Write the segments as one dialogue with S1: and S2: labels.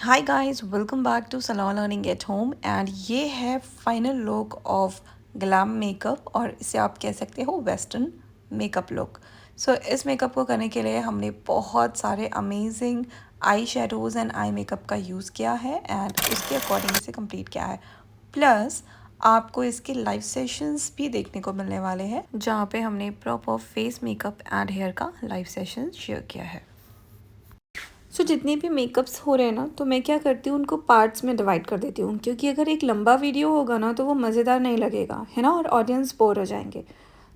S1: Hi guys, welcome back to salon learning at home. And ये है final look of glam makeup, और इसे आप कह सकते हो वेस्टर्न मेकअप लुक। सो इस मेकअप को करने के लिए हमने बहुत सारे amazing eye shadows and eye makeup का यूज़ किया है एंड उसके अकॉर्डिंग इसे कंप्लीट किया है। प्लस आपको इसके लाइव सेशंस भी देखने को मिलने वाले हैं, जहाँ पे हमने proper face makeup and hair का लाइव सेशन शेयर किया है। जितने भी मेकअप्स हो रहे हैं ना, तो मैं क्या करती हूँ, उनको पार्ट्स में डिवाइड कर देती हूँ, क्योंकि अगर एक लंबा वीडियो होगा ना तो वो मज़ेदार नहीं लगेगा, है ना, और ऑडियंस बोर हो जाएंगे।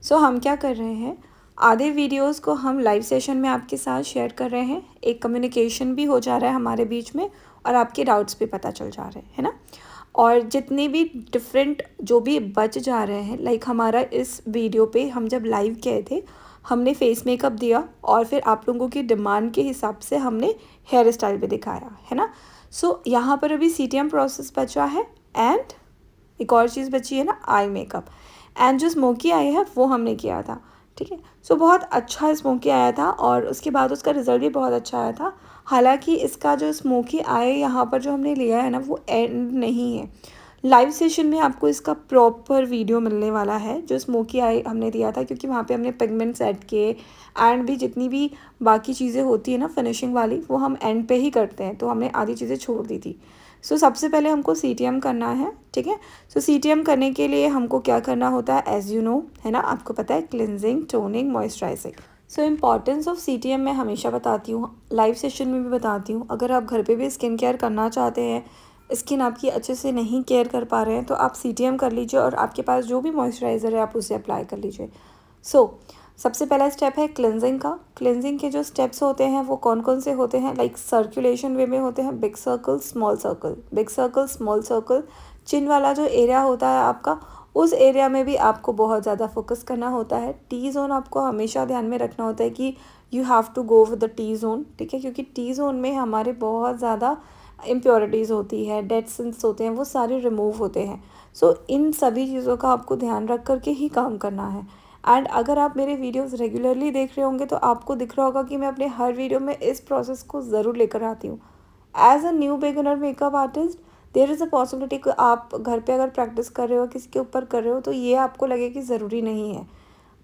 S1: हम क्या कर रहे हैं, आधे वीडियोस को हम लाइव सेशन में आपके साथ शेयर कर रहे हैं। एक कम्युनिकेशन भी हो जा रहा है हमारे बीच में, और आपके डाउट्स भी पता चल जा रहे हैं, है ना। और जितने भी डिफरेंट जो भी बच जा रहे हैं, लाइक हमारा इस वीडियो पे हम जब लाइव गए थे, हमने फेस मेकअप दिया और फिर आप लोगों की डिमांड के हिसाब से हमने हेयर स्टाइल भी दिखाया, है ना। यहाँ पर अभी CTM प्रोसेस बचा है, एंड एक और चीज़ बची है ना, आई मेकअप। एंड जो स्मोकी आई है वो हमने किया था, ठीक है। बहुत अच्छा स्मोकी आया था, और उसके बाद उसका रिज़ल्ट भी बहुत अच्छा आया था। हालांकि इसका जो स्मोकी आए यहाँ पर जो हमने लिया है ना, वो एंड नहीं है। लाइव सेशन में आपको इसका प्रॉपर वीडियो मिलने वाला है, जो स्मोकी आई हमने दिया था, क्योंकि वहाँ पे हमने पिगमेंट सेट किए, एंड भी जितनी भी बाकी चीज़ें होती है ना फिनिशिंग वाली, वो हम एंड पे ही करते हैं, तो हमने आधी चीज़ें छोड़ दी थी। सबसे पहले हमको CTM करना है, ठीक है। CTM करने के लिए हमको क्या करना होता है, एज यू नो, है ना, आपको पता है, cleansing, toning, moisturising. Importance of CTM मैं हमेशा बताती हूँ, लाइव सेशन में भी बताती हूँ। अगर आप घर पे भी स्किन केयर करना चाहते हैं, स्किन आपकी अच्छे से नहीं केयर कर पा रहे हैं, तो आप CTM कर लीजिए, और आपके पास जो भी मॉइस्चराइज़र है आप उसे अप्लाई कर लीजिए। सबसे पहला स्टेप है क्लेंजिंग का। क्लेंजिंग के जो स्टेप्स होते हैं वो कौन कौन से होते हैं, लाइक सर्कुलेशन वे में होते हैं, big circle, small circle, big circle, small circle. Chin वाला जो एरिया होता है आपका, उस एरिया में भी आपको बहुत ज़्यादा फोकस करना होता है। T-जोन आपको हमेशा ध्यान में रखना होता है कि you have to go with the T zone, ठीक है, क्योंकि T-जोन में हमारे बहुत ज़्यादा इम्प्योरिटीज़ होती है, डेड सेल्स होते हैं, वो सारे रिमूव होते हैं। इन सभी चीज़ों का आपको ध्यान रख करके ही काम करना है। एंड अगर आप मेरे वीडियोस रेगुलरली देख रहे होंगे तो आपको दिख रहा होगा कि मैं अपने हर वीडियो में इस प्रोसेस को ज़रूर लेकर आती हूँ। As a new beginner makeup artist, there is a possibility कि आप घर पे अगर प्रैक्टिस कर रहे हो, किसी के ऊपर कर रहे हो, तो ये आपको लगे कि ज़रूरी नहीं है।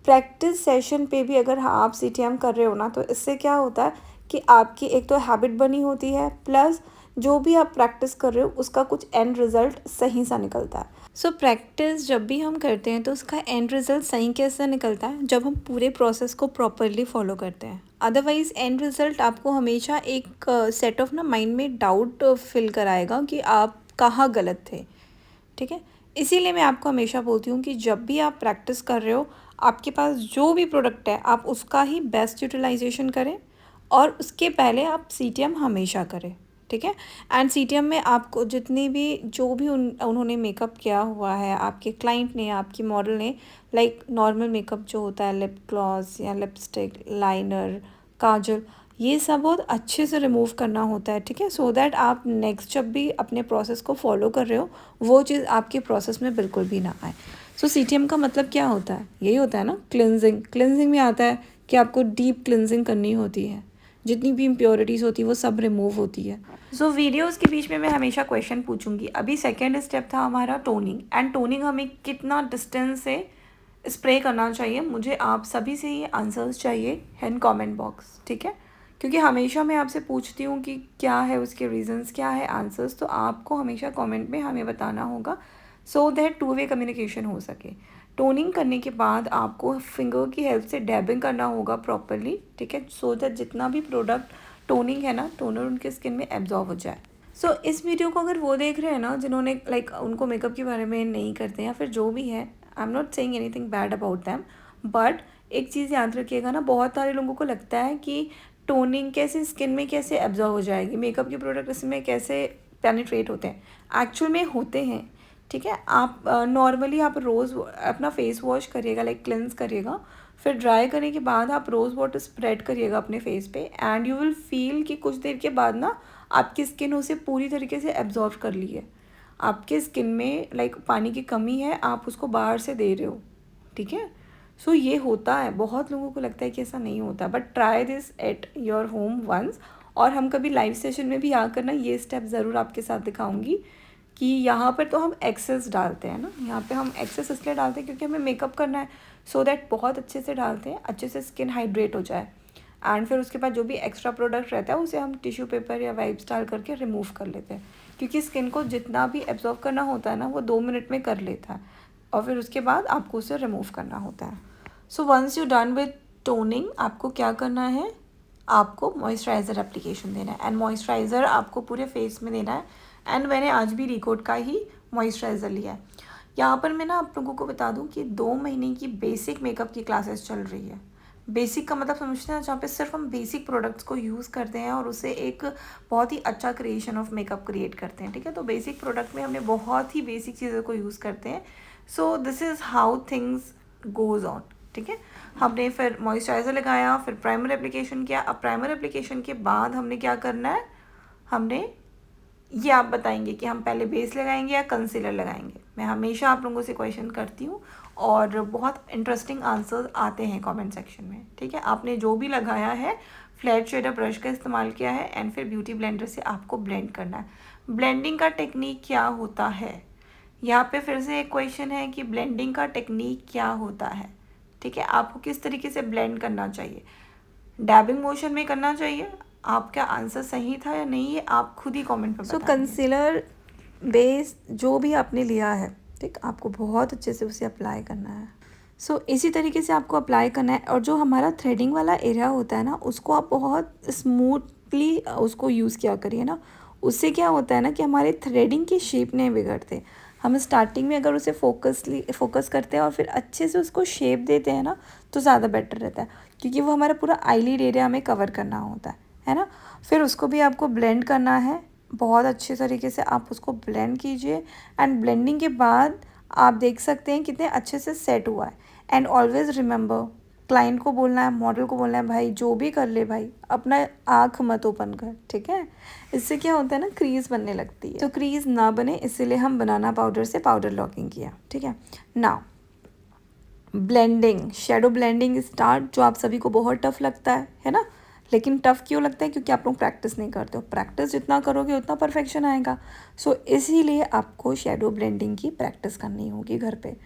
S1: प्रैक्टिस सेशन पे भी अगर आप CTM कर रहे हो ना, तो इससे क्या होता है कि आपकी एक तो हैबिट बनी होती है, प्लस जो भी आप प्रैक्टिस कर रहे हो उसका कुछ एंड रिज़ल्ट सही सा निकलता है। प्रैक्टिस जब भी हम करते हैं तो उसका एंड रिज़ल्ट सही कैसे निकलता है, जब हम पूरे प्रोसेस को प्रॉपरली फॉलो करते हैं। अदरवाइज़ एंड रिज़ल्ट आपको हमेशा एक सेट ऑफ ना माइंड में डाउट फिल कराएगा कि आप कहाँ गलत थे, ठीक है। इसीलिए मैं आपको हमेशा बोलती हूँ कि जब भी आप प्रैक्टिस कर रहे हो, आपके पास जो भी प्रोडक्ट है आप उसका ही बेस्ट यूटिलाइजेशन करें, और उसके पहले आप CTM हमेशा करें, ठीक है। एंड CTM में आपको जितनी भी जो भी उन्होंने मेकअप किया हुआ है, आपके क्लाइंट ने, आपकी मॉडल ने, लाइक नॉर्मल मेकअप जो होता है, लिप ग्लॉस या लिपस्टिक, लाइनर, काजल, ये सब बहुत अच्छे से रिमूव करना होता है, ठीक है, सो दैट आप नेक्स्ट जब भी अपने प्रोसेस को फॉलो कर रहे हो, वो चीज़ आपके प्रोसेस में बिल्कुल भी ना आए। CTM का मतलब क्या होता है, यही होता है ना, क्लिनजिंग। क्लिनजिंग में आता है कि आपको डीप क्लिनजिंग करनी होती है, जितनी भी इम्प्योरिटीज़ होती है वो सब रिमूव होती है। वीडियोस के बीच में मैं हमेशा क्वेश्चन पूछूंगी। अभी सेकेंड स्टेप था हमारा टोनिंग, एंड टोनिंग हमें कितना डिस्टेंस से स्प्रे करना चाहिए, मुझे आप सभी से ये आंसर्स चाहिए इन कमेंट बॉक्स, ठीक है, क्योंकि हमेशा मैं आपसे पूछती हूँ कि क्या है उसके रीजंस, क्या है आंसर्स, तो आपको हमेशा कमेंट में हमें बताना होगा, so that two way communication हो सके। टोनिंग करने के बाद आपको फिंगर की हेल्प से डैबिंग करना होगा प्रॉपरली, ठीक है, सो दैट जितना भी प्रोडक्ट टोनिंग है ना, टोनर उनके स्किन में एब्जॉर्ब हो जाए। इस वीडियो को अगर वो देख रहे हैं ना जिन्होंने लाइक उनको मेकअप के बारे में नहीं करते, या फिर जो भी है, I am not saying anything bad about them, but एक चीज़ याद रखिएगा ना, बहुत सारे लोगों को लगता है कि टोनिंग कैसे स्किन में कैसे एब्जॉर्ब हो जाएगी, मेकअप के प्रोडक्ट इसमें कैसे पेनिट्रेट होते हैं, एक्चुअल में होते हैं, ठीक है। आप नॉर्मली आप रोज़ अपना फेस वॉश करिएगा, लाइक क्लेंस करिएगा, फिर ड्राई करने के बाद आप रोज़ वाटर स्प्रेड करिएगा अपने फेस पे, एंड यू विल फील कि कुछ देर के बाद ना आपकी स्किन उसे पूरी तरीके से एब्जॉर्व कर ली है। आपके स्किन में लाइक पानी की कमी है, आप उसको बाहर से दे रहे हो, ठीक है। ये होता है, बहुत लोगों को लगता है कि ऐसा नहीं होता, but try this at your home once, और हम कभी लाइव सेशन में भी आकर ना ये स्टेप ज़रूर आपके साथ दिखाऊंगी कि यहाँ पर तो हम एक्सेस डालते हैं ना, यहाँ पे हम एक्सेस इसलिए डालते हैं क्योंकि हमें मेकअप करना है, सो दैट बहुत अच्छे से डालते हैं, अच्छे से स्किन हाइड्रेट हो जाए। एंड फिर उसके बाद जो भी एक्स्ट्रा प्रोडक्ट रहता है उसे हम टिश्यू पेपर या वाइप्स डाल करके रिमूव कर लेते हैं, क्योंकि स्किन को जितना भी एब्जॉर्व करना होता है ना वो 2 मिनट में कर लेता है, और फिर उसके बाद आपको उसे रिमूव करना होता है। So once you done with toning, आपको क्या करना है, आपको मॉइस्चराइज़र एप्लीकेशन देना है, एंड मॉइस्चराइज़र आपको पूरे फेस में देना है। एंड मैंने आज भी रिकोड का ही मॉइस्चराइज़र लिया है। यहाँ पर मैं ना आप लोगों को बता दूँ कि 2 महीने की बेसिक मेकअप की क्लासेस चल रही है। बेसिक का मतलब समझते हैं, जहाँ पे सिर्फ हम बेसिक प्रोडक्ट्स को यूज़ करते हैं और उससे एक बहुत ही अच्छा क्रिएशन ऑफ मेकअप क्रिएट करते हैं, ठीक है। तो बेसिक प्रोडक्ट में हमने बहुत ही बेसिक चीज़ों को यूज़ करते हैं। So this is how things goes on, ठीक है। हमने फिर मॉइस्चराइज़र लगाया, फिर प्राइमर एप्लीकेशन किया। अब प्राइमर एप्लीकेशन के बाद हमने क्या करना है, हमने ये आप बताएंगे कि हम पहले बेस लगाएंगे या कंसीलर लगाएंगे। मैं हमेशा आप लोगों से क्वेश्चन करती हूँ और बहुत इंटरेस्टिंग आंसर्स आते हैं कमेंट सेक्शन में, ठीक है। आपने जो भी लगाया है, फ्लैट शेडर ब्रश का इस्तेमाल किया है, एंड फिर ब्यूटी ब्लेंडर से आपको ब्लेंड करना है। ब्लेंडिंग का टेक्निक क्या होता है, यहाँ पे फिर से एक क्वेश्चन है कि ब्लेंडिंग का टेक्निक क्या होता है, ठीक है। आपको किस तरीके से ब्लेंड करना चाहिए, डैबिंग मोशन में करना चाहिए। आपका आंसर सही था या नहीं, ये आप खुद ही कमेंट में बताएंगे। कंसीलर बेस जो भी आपने लिया है, ठीक, आपको बहुत अच्छे से उसे अप्लाई करना है। इसी तरीके से आपको अप्लाई करना है। और जो हमारा थ्रेडिंग वाला एरिया होता है ना, उसको आप बहुत स्मूथली उसको यूज़ किया करिए ना। उससे क्या होता है ना कि हमारे थ्रेडिंग की शेप नहीं बिगड़ते। हम स्टार्टिंग में अगर उसे फोकस करते हैं और फिर अच्छे से उसको शेप देते हैं ना, तो ज़्यादा बेटर रहता है, क्योंकि वो हमारा पूरा आईलिड एरिया हमें कवर करना होता है ना। फिर उसको भी आपको ब्लेंड करना है, बहुत अच्छे तरीके से आप उसको ब्लेंड कीजिए। एंड ब्लेंडिंग के बाद आप देख सकते हैं कितने अच्छे से सेट हुआ है। एंड ऑलवेज़ रिमेंबर, क्लाइंट को बोलना है, मॉडल को बोलना है, भाई जो भी कर ले भाई, अपना आँख मत ओपन कर, ठीक है। इससे क्या होता है ना, क्रीज बनने लगती है, तो क्रीज ना बने इसीलिए हम बनाना पाउडर से पाउडर लॉकिंग किया, ठीक है। Now blending, shadow blending start, जो आप सभी को बहुत टफ लगता है ना। लेकिन टफ़ क्यों लगता है, क्योंकि आप लोग प्रैक्टिस नहीं करते हो। प्रैक्टिस जितना करोगे उतना परफेक्शन आएगा। इसीलिए आपको शेडो ब्लेंडिंग की प्रैक्टिस करनी होगी घर पे।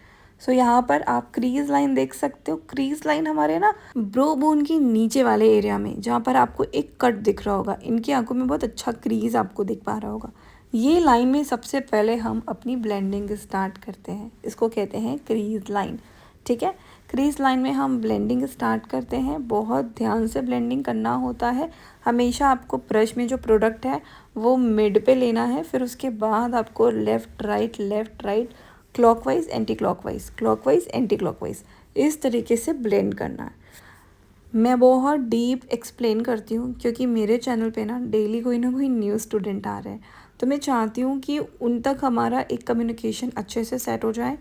S1: यहाँ पर आप क्रीज लाइन देख सकते हो। क्रीज लाइन हमारे ना ब्रो बोन की नीचे वाले एरिया में, जहाँ पर आपको एक कट दिख रहा होगा, इनकी आंखों में बहुत अच्छा क्रीज आपको दिख पा रहा होगा। ये लाइन में सबसे पहले हम अपनी ब्लेंडिंग स्टार्ट करते हैं, इसको कहते हैं क्रीज लाइन, ठीक है। क्रीज लाइन में हम ब्लेंडिंग स्टार्ट करते हैं। बहुत ध्यान से ब्लेंडिंग करना होता है। हमेशा आपको ब्रश में जो प्रोडक्ट है वो मिड पे लेना है, फिर उसके बाद आपको left right, clockwise anti clockwise, इस तरीके से ब्लेंड करना है। मैं बहुत डीप एक्सप्लेन करती हूँ क्योंकि मेरे चैनल पे ना डेली कोई ना कोई न्यू स्टूडेंट आ रहे हैं, तो मैं चाहती हूँ कि उन तक हमारा एक कम्युनिकेशन अच्छे से सेट हो जाए।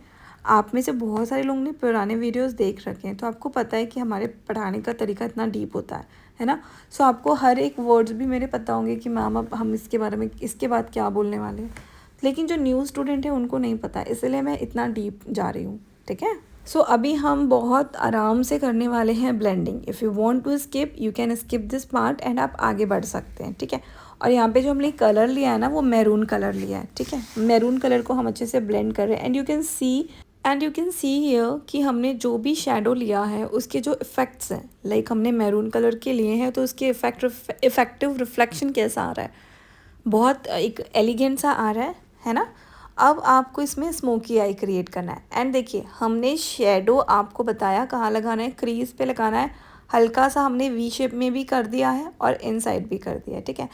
S1: आप में से बहुत सारे लोगों ने पुराने वीडियोस देख रखे हैं, तो आपको पता है कि हमारे पढ़ाने का तरीका इतना डीप होता है ना। आपको हर एक वर्ड्स भी मेरे पता होंगे कि मैम अब हम इसके बारे में इसके बाद क्या बोलने वाले हैं, लेकिन जो न्यू स्टूडेंट है उनको नहीं पता, इसलिए मैं इतना डीप जा रही हूँ, ठीक है। अभी हम बहुत आराम से करने वाले हैं blending. If you want to skip you can skip this part and आप आगे बढ़ सकते हैं, ठीक है। और यहाँ पे जो हमने कलर लिया है ना, वो मैरून कलर लिया है, ठीक है। मैरून कलर को हम अच्छे से ब्लेंड कर रहे हैं। And you can see here कि हमने जो भी शेडो लिया है उसके जो इफ़ेक्ट्स हैं, लाइक हमने मैरून कलर के लिए हैं, तो उसके इफ़ेक्टिव रिफ्लेक्शन कैसा आ रहा है, बहुत एक एलिगेंट सा आ रहा है ना। अब आपको इसमें स्मोकी आई क्रिएट करना है। एंड देखिए, हमने शेडो आपको बताया कहाँ लगाना है, क्रीज पे लगाना है। हल्का सा हमने वी शेप में भी कर दिया है और इनसाइड भी कर दिया है, ठीक है।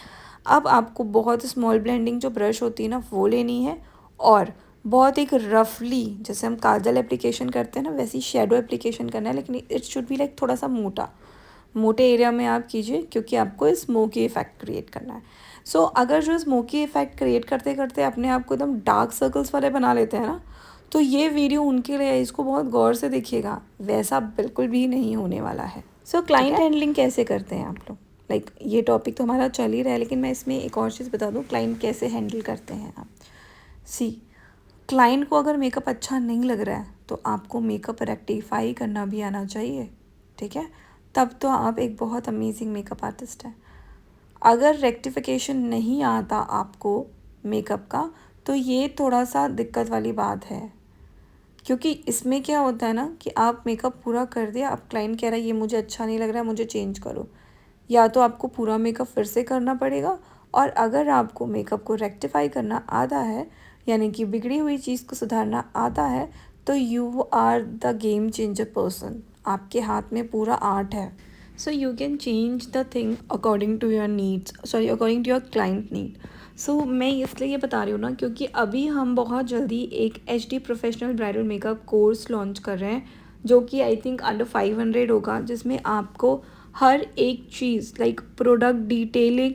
S1: अब आपको बहुत स्मॉल ब्लेंडिंग जो ब्रश होती है ना, वो लेनी है, और बहुत एक रफली, जैसे हम काजल एप्लीकेशन करते हैं ना, वैसी शेडो एप्लीकेशन करना है, लेकिन इट शुड बी लाइक थोड़ा सा मोटे एरिया में आप कीजिए, क्योंकि आपको स्मोकी इफेक्ट क्रिएट करना है। अगर जो स्मोकी इफेक्ट क्रिएट करते करते अपने आप को एकदम डार्क सर्कल्स वाले बना लेते हैं ना, तो ये वीडियो उनके लिए है, इसको बहुत गौर से देखिएगा, वैसा बिल्कुल भी नहीं होने वाला है। क्लाइंट हैंडलिंग कैसे करते हैं आप लोग, लाइक ये टॉपिक तो हमारा चल ही रहा है, लेकिन मैं इसमें एक और चीज़ बता दूँ, क्लाइंट कैसे हैंडल करते हैं आप। क्लाइंट को अगर मेकअप अच्छा नहीं लग रहा है तो आपको मेकअप रेक्टिफाई करना भी आना चाहिए, ठीक है। तब तो आप एक बहुत अमेजिंग मेकअप आर्टिस्ट हैं। अगर रेक्टिफिकेशन नहीं आता आपको मेकअप का तो ये थोड़ा सा दिक्कत वाली बात है, क्योंकि इसमें क्या होता है ना कि आप मेकअप पूरा कर दिया, अब क्लाइंट कह रहा है ये मुझे अच्छा नहीं लग रहा है, मुझे चेंज करो, या तो आपको पूरा मेकअप फिर से करना पड़ेगा। और अगर आपको मेकअप को रेक्टिफाई करना आता है, यानी कि बिगड़ी हुई चीज़ को सुधारना आता है, तो you are the game changer person. आपके हाथ में पूरा आर्ट है। So you can change the thing according to your needs, sorry according to your client need. So मैं इसलिए ये बता रही हूँ ना क्योंकि अभी हम बहुत जल्दी एक HD professional bridal makeup course launch कर रहे हैं, जो कि आई थिंक अंडर 500 होगा, जिसमें आपको हर एक चीज़ लाइक प्रोडक्ट डिटेलिंग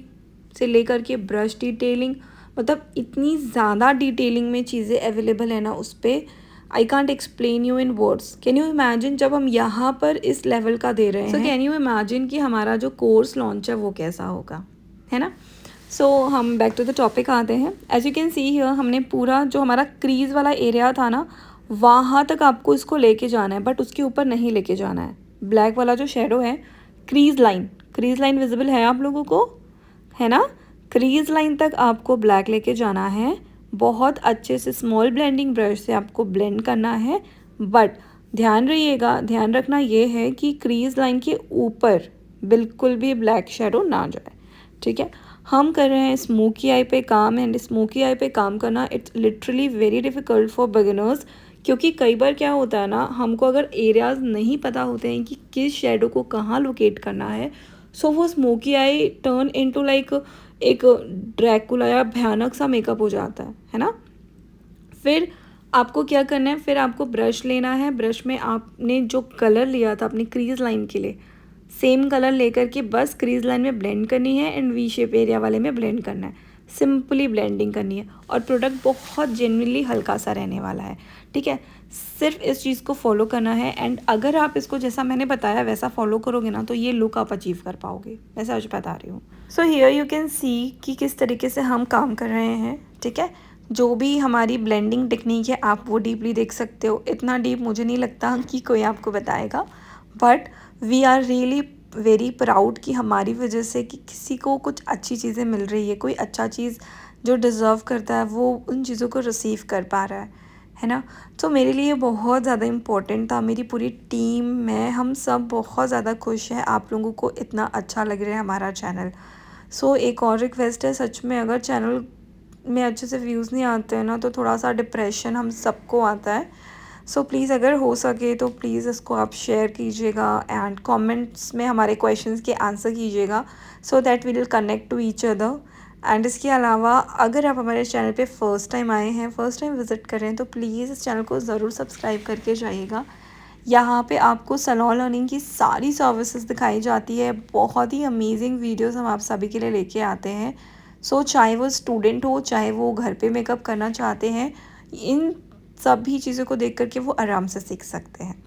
S1: से लेकर के ब्रश डिटेलिंग, मतलब इतनी ज़्यादा डिटेलिंग में चीज़ें अवेलेबल है ना उस पर, I can't explain you in words. Can you imagine जब हम यहाँ पर इस लेवल का दे रहे हैं, सो कैन यू इमेजिन कि हमारा जो कोर्स लॉन्च है वो कैसा होगा, है ना। सो हम बैक टू द टॉपिक आते हैं। As you can see here हमने पूरा जो हमारा क्रीज वाला एरिया था ना वहाँ तक आपको इसको लेके जाना है, बट उसके ऊपर नहीं लेके जाना है। ब्लैक वाला जो शेडो है, क्रीज लाइन विजिबल है आप लोगों को, है ना। क्रीज लाइन तक आपको ब्लैक लेके जाना है, बहुत अच्छे से स्मॉल ब्लेंडिंग ब्रश से आपको ब्लेंड करना है। बट ध्यान रखना ये है कि क्रीज लाइन के ऊपर बिल्कुल भी ब्लैक शेडो ना जाए, ठीक है। हम कर रहे हैं स्मोकी आई पे काम, एंड स्मोकी आई पे काम करना it's literally very difficult for beginners, क्योंकि कई बार क्या होता है ना, हमको अगर एरियाज़ नहीं पता होते हैं कि किस शेडो को कहाँ लोकेट करना है, सो वो smoky I turn into like एक ड्रैकुला या भयानक सा मेकअप हो जाता है ना। फिर आपको क्या करना है, फिर आपको ब्रश लेना है, ब्रश में आपने जो कलर लिया था अपनी क्रीज लाइन के लिए, सेम कलर लेकर के बस क्रीज लाइन में ब्लेंड करनी है एंड वी शेप एरिया वाले में ब्लेंड करना है, सिंपली ब्लेंडिंग करनी है। और प्रोडक्ट बहुत जेन्युइनली हल्का सा रहने वाला है, ठीक है। सिर्फ इस चीज़ को फॉलो करना है, एंड अगर आप इसको जैसा मैंने बताया वैसा फॉलो करोगे ना तो ये लुक आप अचीव कर पाओगे, मैं सच बता रही हूँ। सो हियर यू कैन सी कि किस तरीके से हम काम कर रहे हैं, ठीक है। जो भी हमारी ब्लेंडिंग टेक्निक है आप वो डीपली देख सकते हो, इतना डीप मुझे नहीं लगता कि कोई आपको बताएगा, but we are really very proud कि हमारी वजह से कि किसी को कुछ अच्छी चीज़ें मिल रही है, कोई अच्छा चीज़ जो डिज़र्व करता है वो उन चीज़ों को रिसीव कर पा रहा है ना। तो मेरे लिए बहुत ज़्यादा इम्पोर्टेंट था, मेरी पूरी टीम में हम सब बहुत ज़्यादा खुश हैं, आप लोगों को इतना अच्छा लग रहा है हमारा चैनल। सो एक और रिक्वेस्ट है, सच में अगर चैनल में अच्छे से व्यूज़ नहीं आते हैं ना तो थोड़ा सा डिप्रेशन हम सबको आता है। सो प्लीज़ अगर हो सके तो प्लीज़ इसको आप शेयर कीजिएगा एंड कमेंट्स में हमारे क्वेश्चंस के आंसर कीजिएगा, so that we will connect to each other. And इसके अलावा अगर आप हमारे चैनल पे फ़र्स्ट टाइम आए हैं, फ़र्स्ट टाइम विज़िट कर रहे हैं, तो प्लीज़ इस चैनल को ज़रूर सब्सक्राइब करके जाइएगा। यहाँ पे आपको सैलून लर्निंग की सारी सर्विसेज दिखाई जाती है, बहुत ही अमेजिंग वीडियोस हम आप सभी के लिए लेके आते हैं। सो चाहे वो स्टूडेंट हो, चाहे वो घर पे मेकअप करना चाहते हैं, इन सभी चीज़ों को देख करके वो आराम से सीख सकते हैं।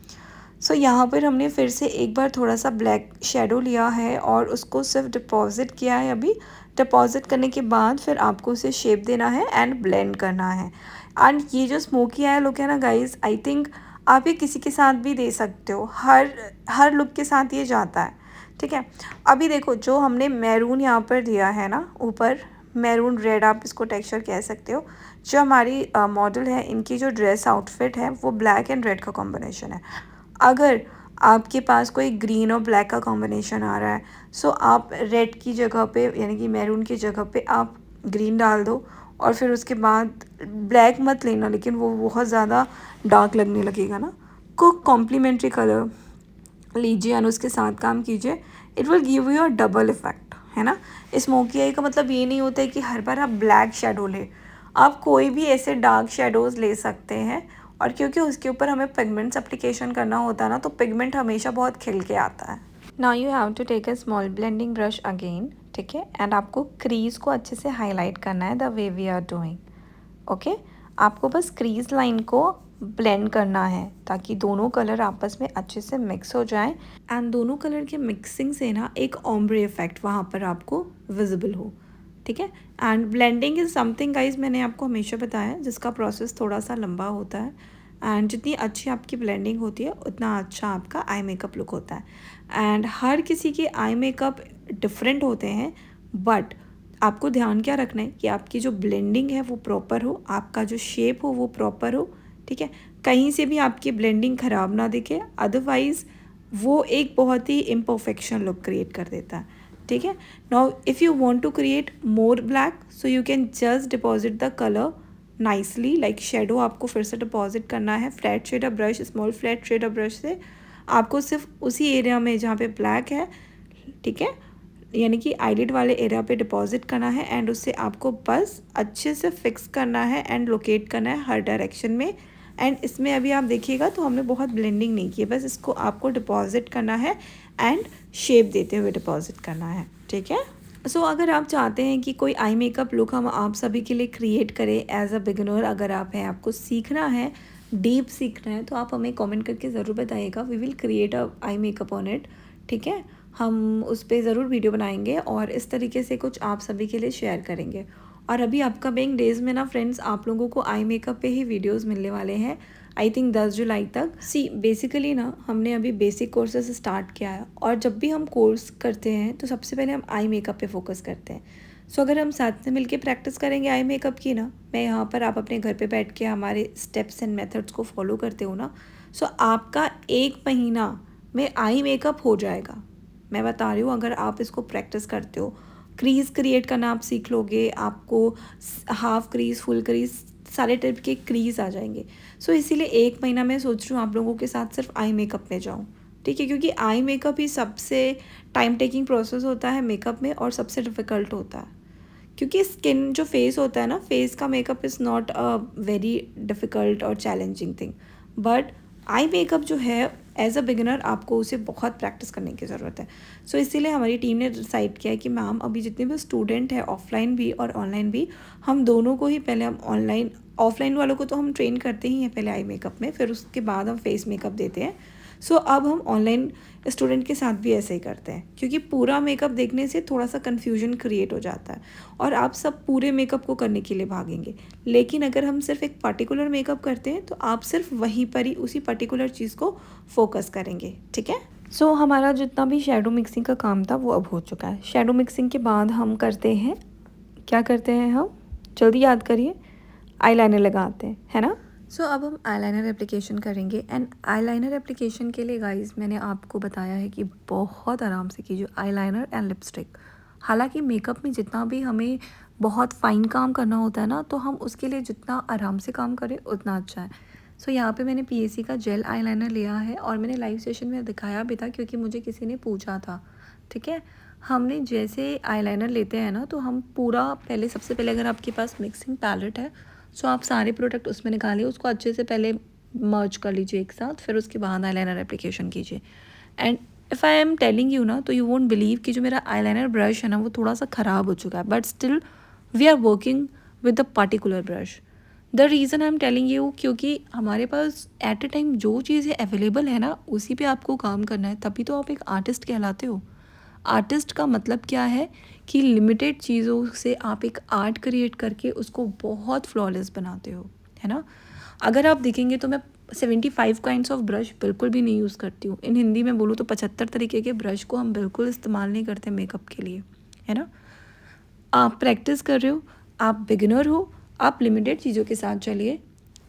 S1: सो यहाँ पर हमने फिर से एक बार थोड़ा सा ब्लैक शेडो लिया है और उसको सिर्फ डिपॉजिट किया है। अभी डिपॉजिट करने के बाद फिर आपको उसे शेप देना है एंड ब्लेंड करना है। एंड ये जो स्मोकी आई लुक है ना गाइज, आई थिंक आप ये किसी के साथ भी दे सकते हो, हर लुक के साथ ये जाता है, ठीक है। अभी देखो जो हमने मैरून यहाँ पर दिया है ना ऊपर, मैरून रेड आप इसको टेक्सचर कह सकते हो, जो हमारी मॉडल है इनकी जो ड्रेस आउटफिट है वो ब्लैक एंड रेड का कॉम्बिनेशन है। अगर आपके पास कोई ग्रीन और ब्लैक का कॉम्बिनेशन आ रहा है, सो आप रेड की जगह पे यानी कि मैरून की जगह पे आप ग्रीन डाल दो, और फिर उसके बाद ब्लैक मत लेना, लेकिन वो बहुत ज़्यादा डार्क लगने लगेगा ना। को कॉम्प्लीमेंट्री कलर लीजिए और उसके साथ काम कीजिए, it will give you a double effect, है ना। स्मोकी आई का मतलब ये नहीं होता है कि हर बार आप ब्लैक शेडो ले, आप कोई भी ऐसे डार्क शेडोज़ ले सकते हैं। और क्योंकि उसके ऊपर हमें पिगमेंट्स एप्लीकेशन करना होता है ना, तो पिगमेंट हमेशा बहुत खिल के आता है। Now you have to take a small blending brush again, ठीक है, एंड आपको क्रीज को अच्छे से हाईलाइट करना है the way we are doing, okay. आपको बस क्रीज लाइन को ब्लेंड करना है ताकि दोनों कलर आपस में अच्छे से मिक्स हो जाएं, एंड दोनों कलर के मिक्सिंग से ना एक ऑम्ब्रे इफेक्ट वहाँ पर आपको विजिबल हो, ठीक है। And blending is something guys, मैंने आपको हमेशा बताया जिसका प्रोसेस थोड़ा सा लंबा होता है, एंड जितनी अच्छी आपकी ब्लेंडिंग होती है उतना अच्छा आपका आई मेकअप लुक होता है। एंड हर किसी के आई मेकअप डिफरेंट होते हैं, बट आपको ध्यान क्या रखना है कि आपकी जो ब्लेंडिंग है वो प्रॉपर हो, आपका जो शेप हो वो प्रॉपर हो, ठीक है। कहीं से भी आपकी ब्लेंडिंग ख़राब ना दिखे, अदरवाइज़ वो एक बहुत ही इम्परफेक्शन लुक क्रिएट कर देता है, ठीक है। Now if you want to create more black, so you can just deposit the colour nicely, like shadow आपको फिर से डिपॉजिट करना है flat shader brush, small flat shader brush से। आपको सिर्फ उसी एरिया में जहाँ पे ब्लैक है, ठीक है, यानी कि आईलिड वाले एरिया पे डिपॉजिट करना है एंड उससे आपको बस अच्छे से फिक्स करना है एंड लोकेट करना है हर डायरेक्शन में। एंड इसमें अभी आप देखिएगा तो हमने बहुत ब्लेंडिंग नहीं की है, बस इसको आपको डिपॉजिट करना है एंड शेप देते हुए डिपॉजिट करना है, ठीक है। सो अगर आप चाहते हैं कि कोई आई मेकअप लुक हम आप सभी के लिए क्रिएट करें एज अ बिगिनर, अगर आप हैं, आपको सीखना है, डीप सीखना है, तो आप हमें कमेंट करके ज़रूर बताइएगा। We will create a eye makeup on it, ठीक है। हम उस पर ज़रूर वीडियो बनाएंगे और इस तरीके से कुछ आप सभी के लिए शेयर करेंगे। और अभी अपकमिंग डेज़ में ना फ्रेंड्स, आप लोगों को आई मेकअप पे ही वीडियोस मिलने वाले हैं, आई थिंक 10 जुलाई तक। सी बेसिकली ना हमने अभी बेसिक कोर्सेज स्टार्ट किया है और जब भी हम कोर्स करते हैं तो सबसे पहले हम आई मेकअप पे फोकस करते हैं। सो अगर हम साथ में मिलके प्रैक्टिस करेंगे आई मेकअप की ना, मैं यहाँ पर, आप अपने घर पे बैठ के हमारे स्टेप्स एंड मेथड्स को फॉलो करते हो ना, सो आपका 1 महीना में आई मेकअप हो जाएगा। मैं बता रही हूँ, अगर आप इसको प्रैक्टिस करते हो, क्रीज़ क्रिएट करना आप सीख लोगे, आपको हाफ क्रीज़, फुल क्रीज़, सारे टाइप के क्रीज़ आ जाएंगे। सो इसीलिए 1 महीना मैं सोच रही हूँ आप लोगों के साथ सिर्फ आई मेकअप में जाऊँ, ठीक है, क्योंकि आई मेकअप ही सबसे टाइम टेकिंग प्रोसेस होता है मेकअप में और सबसे डिफ़िकल्ट होता है, क्योंकि स्किन जो फेस होता है ना, फेस का makeup is not a very difficult और challenging thing, but eye makeup जो है एज अ बिगिनर आपको उसे बहुत प्रैक्टिस करने की ज़रूरत है। सो इसीलिए हमारी टीम ने डिसाइड किया है कि मैम अभी जितने भी स्टूडेंट हैं, ऑफलाइन भी और ऑनलाइन भी, हम दोनों को ही पहले हम ऑनलाइन, ऑफलाइन वालों को तो हम ट्रेन करते ही हैं पहले आई मेकअप में, फिर उसके बाद हम फेस मेकअप देते हैं। सो अब हम ऑनलाइन स्टूडेंट के साथ भी ऐसे ही करते हैं, क्योंकि पूरा मेकअप देखने से थोड़ा सा कन्फ्यूजन क्रिएट हो जाता है और आप सब पूरे मेकअप को करने के लिए भागेंगे। लेकिन अगर हम सिर्फ एक पर्टिकुलर मेकअप करते हैं तो आप सिर्फ वहीं पर ही उसी पर्टिकुलर चीज़ को फोकस करेंगे, ठीक है। सो हमारा जितना भी शेडो मिक्सिंग का काम था वो अब हो चुका है। शेडो मिक्सिंग के बाद हम करते हैं, क्या करते हैं हम, जल्दी याद करिए, आईलाइनर लगाते हैं, है ना। सो अब हम आईलाइनर एप्लीकेशन करेंगे एंड आईलाइनर एप्लीकेशन के लिए गाइस मैंने आपको बताया है कि बहुत आराम से कीजिए आईलाइनर एंड लिपस्टिक। हालांकि मेकअप में जितना भी हमें बहुत फाइन काम करना होता है ना, तो हम उसके लिए जितना आराम से काम करें उतना अच्छा है। सो यहाँ पे मैंने पीएसी का जेल आईलाइनर लिया है और मैंने लाइव सेशन में दिखाया भी था क्योंकि मुझे किसी ने पूछा था, ठीक है। हमने जैसे आईलाइनर लेते हैं ना, तो हम पूरा पहले, सबसे पहले अगर आपके पास मिक्सिंग पैलेट है, सो आप सारे प्रोडक्ट उसमें निकालिए, उसको अच्छे से पहले मर्ज कर लीजिए एक साथ, फिर उसके बाद आईलाइनर एप्लीकेशन कीजिए। And if I am telling you ना, तो यू वोंट बिलीव कि जो मेरा आईलाइनर ब्रश है ना वो थोड़ा सा ख़राब हो चुका है, but still we are working with the particular brush. The reason I am telling you, क्योंकि हमारे पास एट ए टाइम जो चीज़ें अवेलेबल है ना उसी पे आपको काम करना है, तभी तो आप एक आर्टिस्ट कहलाते हो। आर्टिस्ट का मतलब क्या है कि लिमिटेड चीज़ों से आप एक आर्ट क्रिएट करके उसको बहुत फ्लॉलेस बनाते हो, है ना। अगर आप देखेंगे तो मैं 75 काइंड्स ऑफ ब्रश बिल्कुल भी नहीं यूज़ करती हूँ। इन हिंदी में बोलूँ तो 75 तरीके के ब्रश को हम बिल्कुल इस्तेमाल नहीं करते मेकअप के लिए, है ना। आप प्रैक्टिस कर रहे हो, आप बिगिनर हो, आप लिमिटेड चीज़ों के साथ चलिए।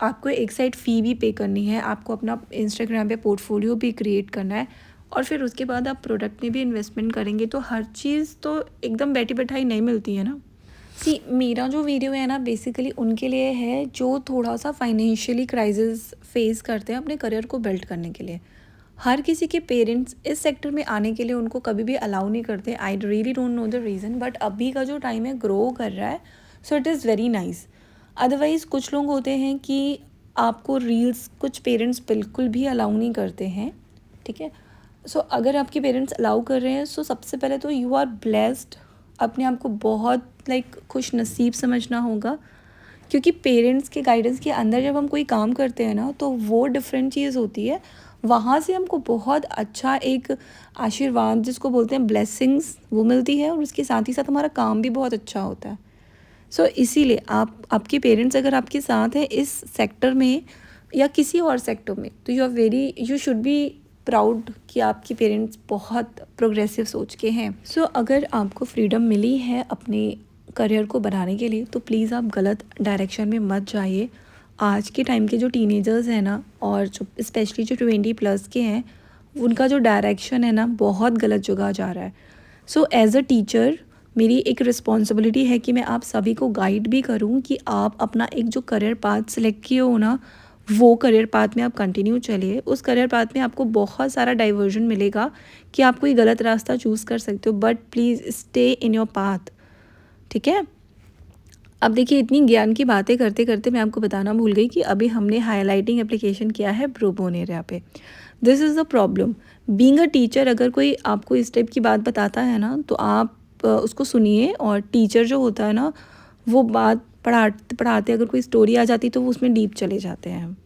S1: आपको एक साइड फ़ी भी पे करनी है, आपको अपना इंस्टाग्राम पे पोर्टफोलियो भी क्रिएट करना है और फिर उसके बाद आप प्रोडक्ट में भी इन्वेस्टमेंट करेंगे, तो हर चीज़ तो एकदम बैठी बैठाई नहीं मिलती है ना। सी मेरा जो वीडियो है ना बेसिकली उनके लिए है जो थोड़ा सा फाइनेंशियली क्राइसिस फेस करते हैं अपने करियर को बिल्ड करने के लिए। हर किसी के पेरेंट्स इस सेक्टर में आने के लिए उनको कभी भी अलाउ नहीं करते। I really don't know the reason, but अभी का जो टाइम है ग्रो कर रहा है, so it is very nice. Otherwise कुछ लोग होते हैं कि आपको रील्स, कुछ पेरेंट्स बिल्कुल भी अलाउ नहीं करते हैं, ठीक है। सो अगर आपके पेरेंट्स अलाउ कर रहे हैं, सो सबसे पहले तो यू आर ब्लेस्ड, अपने आप को बहुत खुश नसीब समझना होगा, क्योंकि पेरेंट्स के गाइडेंस के अंदर जब हम कोई काम करते हैं ना तो वो डिफरेंट चीज़ होती है। वहाँ से हमको बहुत अच्छा एक आशीर्वाद जिसको बोलते हैं ब्लेसिंग्स वो मिलती है और उसके साथ ही साथ हमारा काम भी बहुत अच्छा होता है। सो इसीलिए आपके पेरेंट्स अगर आपके साथ हैं इस सेक्टर में या किसी और सेक्टर में, तो यू शुड बी प्राउड कि आपके पेरेंट्स बहुत प्रोग्रेसिव सोच के हैं। सो अगर आपको फ्रीडम मिली है अपने करियर को बनाने के लिए तो प्लीज़ आप गलत डायरेक्शन में मत जाइए। आज के टाइम के जो टीनेजर्स हैं ना, और जो स्पेशली जो 20+ के हैं, उनका जो डायरेक्शन है ना बहुत गलत जगह जा रहा है। सो एज अ टीचर मेरी एक रिस्पॉन्सिबिलिटी है कि मैं आप सभी को गाइड भी करूं कि आप अपना एक जो करियर पाथ सेलेक्ट किए हो ना, वो करियर पाथ में आप कंटिन्यू चलिए। उस करियर पाथ में आपको बहुत सारा डाइवर्जन मिलेगा कि आप कोई गलत रास्ता चूज़ कर सकते हो, but please stay in your path, ठीक है। अब देखिए, इतनी ज्ञान की बातें करते करते मैं आपको बताना भूल गई कि अभी हमने हाईलाइटिंग एप्लीकेशन किया है प्रो बोन एरिया पे। This is the problem being a teacher. अगर कोई आपको इस टाइप की बात बताता है ना तो आप उसको सुनिए, और टीचर जो होता है ना वो बात पढ़ाते पढ़ाते अगर कोई स्टोरी आ जाती तो वो उसमें डीप चले जाते हैं,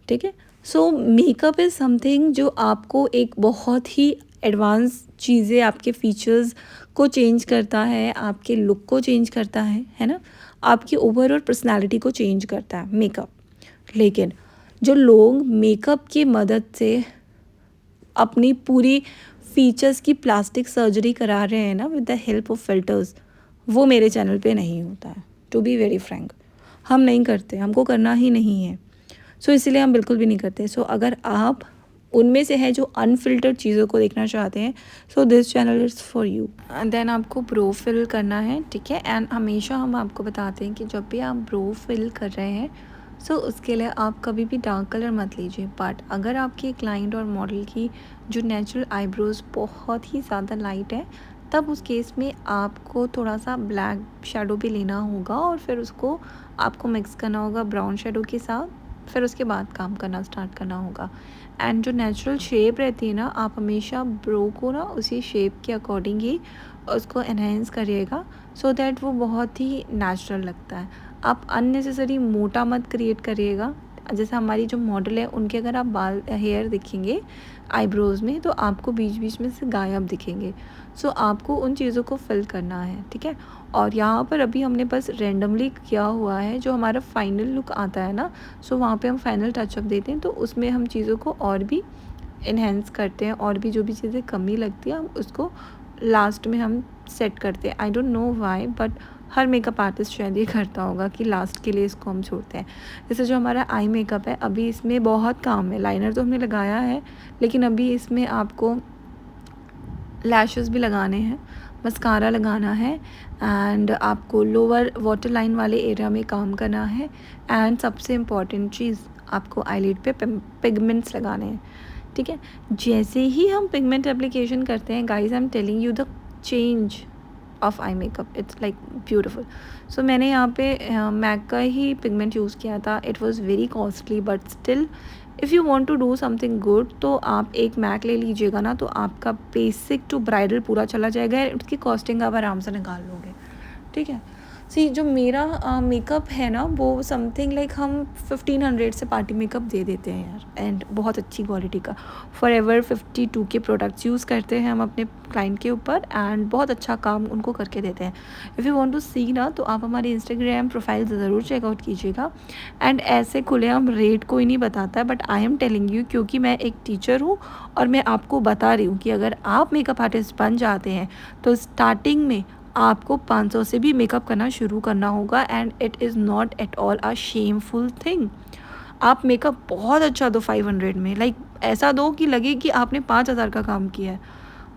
S1: ठीक है। सो मेकअप इज़ समथिंग जो आपको एक बहुत ही एडवांस चीज़ें, आपके फीचर्स को चेंज करता है, आपके लुक को चेंज करता है ना, आपकी ओवरऑल पर्सनालिटी को चेंज करता है मेकअप। लेकिन जो लोग मेकअप की मदद से अपनी पूरी फीचर्स की प्लास्टिक सर्जरी करा रहे हैं ना with the help of filters, वो मेरे चैनल पे नहीं होता है। टू बी वेरी फ्रैंक, हम नहीं करते, हमको करना ही नहीं है। सो इसलिए हम बिल्कुल भी नहीं करते। सो अगर आप उनमें से हैं जो अनफिल्टर्ड चीज़ों को देखना चाहते हैं, so this channel is for you. Then आपको ब्रो फिल करना है, ठीक है। एंड हमेशा हम आपको बताते हैं कि जब भी आप ब्रो फिल कर रहे हैं सो उसके लिए आप कभी भी डार्क कलर मत लीजिए। बट अगर आपकी क्लाइंट और मॉडल की जो नेचुरल आईब्रोज बहुत ही ज़्यादा लाइट है, तब उस केस में आपको थोड़ा सा ब्लैक शेडो भी लेना होगा और फिर उसको आपको मिक्स करना होगा ब्राउन शेडो के साथ, फिर उसके बाद काम करना स्टार्ट करना होगा। एंड जो नेचुरल शेप रहती है ना, आप हमेशा ब्रो को ना उसी शेप के अकॉर्डिंग ही उसको एनहेंस करिएगा, सो दैट वो बहुत ही नेचुरल लगता है। आप अननेसेसरी मोटा मत क्रिएट करिएगा। जैसे हमारी जो मॉडल है उनके अगर आप बाल हेयर दिखेंगे आईब्रोज़ में तो आपको बीच बीच में से गायब दिखेंगे। सो आपको उन चीज़ों को फिल करना है, ठीक है। और यहाँ पर अभी हमने बस रेंडमली किया हुआ है, जो हमारा फाइनल लुक आता है ना, सो वहाँ पे हम फाइनल टचअप देते हैं, तो उसमें हम चीज़ों को और भी इन्हेंस करते हैं, और भी जो भी चीज़ें कमी लगती है हम उसको लास्ट में हम सेट करते हैं। I don't know why, but her makeup artist शायद ये करता होगा कि लास्ट के लिए इसको हम छोड़ते हैं। जैसे जो हमारा आई मेकअप है, अभी इसमें बहुत काम है। लाइनर तो हमने लगाया है, लेकिन अभी इसमें आपको लैशेस भी लगाने हैं, मस्कारा लगाना है, एंड आपको लोअर वाटर लाइन वाले एरिया में काम करना है, एंड सबसे इम्पॉर्टेंट चीज़ आपको आईलिड पे पिगमेंट्स लगाने हैं, ठीक है। जैसे ही हम पिगमेंट एप्लीकेशन करते हैं guys, I am telling you the change of eye makeup, it's like beautiful. So मैंने यहाँ पे मैक का ही पिगमेंट यूज़ किया था। It was very costly, but still if you want to do something good तो आप एक मैक ले लीजिएगा ना, तो आपका बेसिक टू ब्राइडल पूरा चला जाएगा, उसकी कॉस्टिंग आप आराम से निकाल लोगे, ठीक है। सी जो मेरा मेकअप है ना, वो समथिंग लाइक हम 1500 से पार्टी मेकअप दे देते हैं यार, एंड बहुत अच्छी क्वालिटी का। फॉरएवर 52 के प्रोडक्ट्स यूज़ करते हैं हम अपने क्लाइंट के ऊपर, एंड बहुत अच्छा काम उनको करके देते हैं। इफ़ यू वांट टू सी ना, तो आप हमारी इंस्टाग्राम प्रोफाइल ज़रूर चेकआउट कीजिएगा। एंड ऐसे खुलेआम रेट कोई नहीं बताता है, but I am telling you, क्योंकि मैं एक टीचर हूँ और मैं आपको बता रही हूँ कि अगर आप मेकअप आर्टिस्ट बन जाते हैं तो स्टार्टिंग में आपको 500 से भी मेकअप करना शुरू करना होगा, and it is not at all a shameful thing. आप मेकअप बहुत अच्छा दो 500 में, लाइक ऐसा दो कि लगे कि आपने 5000 का काम किया है।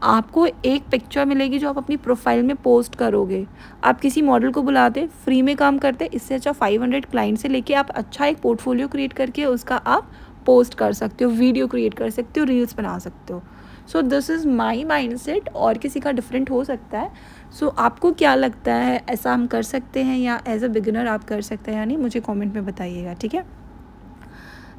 S1: आपको एक पिक्चर मिलेगी जो आप अपनी प्रोफाइल में पोस्ट करोगे। आप किसी मॉडल को बुलाते, फ्री में काम करते, इससे अच्छा 500 क्लाइंट से लेके आप अच्छा एक पोर्टफोलियो क्रिएट करके उसका आप पोस्ट कर सकते हो, वीडियो क्रिएट कर सकते हो, रील्स बना सकते हो। So this is my mind set, और किसी का डिफरेंट हो सकता है। सो आपको क्या लगता है, ऐसा हम कर सकते हैं या एज अ बिगिनर आप कर सकते हैं या नहीं, मुझे कमेंट में बताइएगा, ठीक है।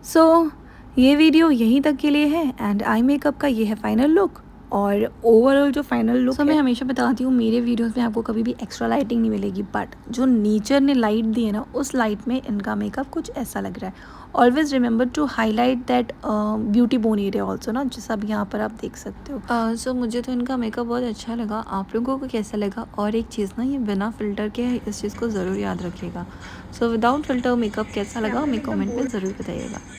S1: सो ये वीडियो यहीं तक के लिए है, एंड आई मेकअप का ये है फाइनल लुक, और ओवरऑल जो फाइनल लुक मैं हमेशा बताती हूँ मेरे वीडियोस में आपको कभी भी एक्स्ट्रा लाइटिंग नहीं मिलेगी, बट जो नेचर ने लाइट दी है ना, उस लाइट में इनका मेकअप कुछ ऐसा लग रहा है। Always remember to highlight that beauty bone area also ना, जैसा अब यहाँ पर आप देख सकते हो। सो मुझे तो इनका मेकअप बहुत अच्छा लगा, आप लोगों को कैसा लगा? और एक चीज़ ना, ये बिना फ़िल्टर के है, इस चीज़ को ज़रूर याद रखिएगा। सो विदाउट फ़िल्टर मेकअप कैसा लगा हमें कमेंट में ज़रूर बताइएगा।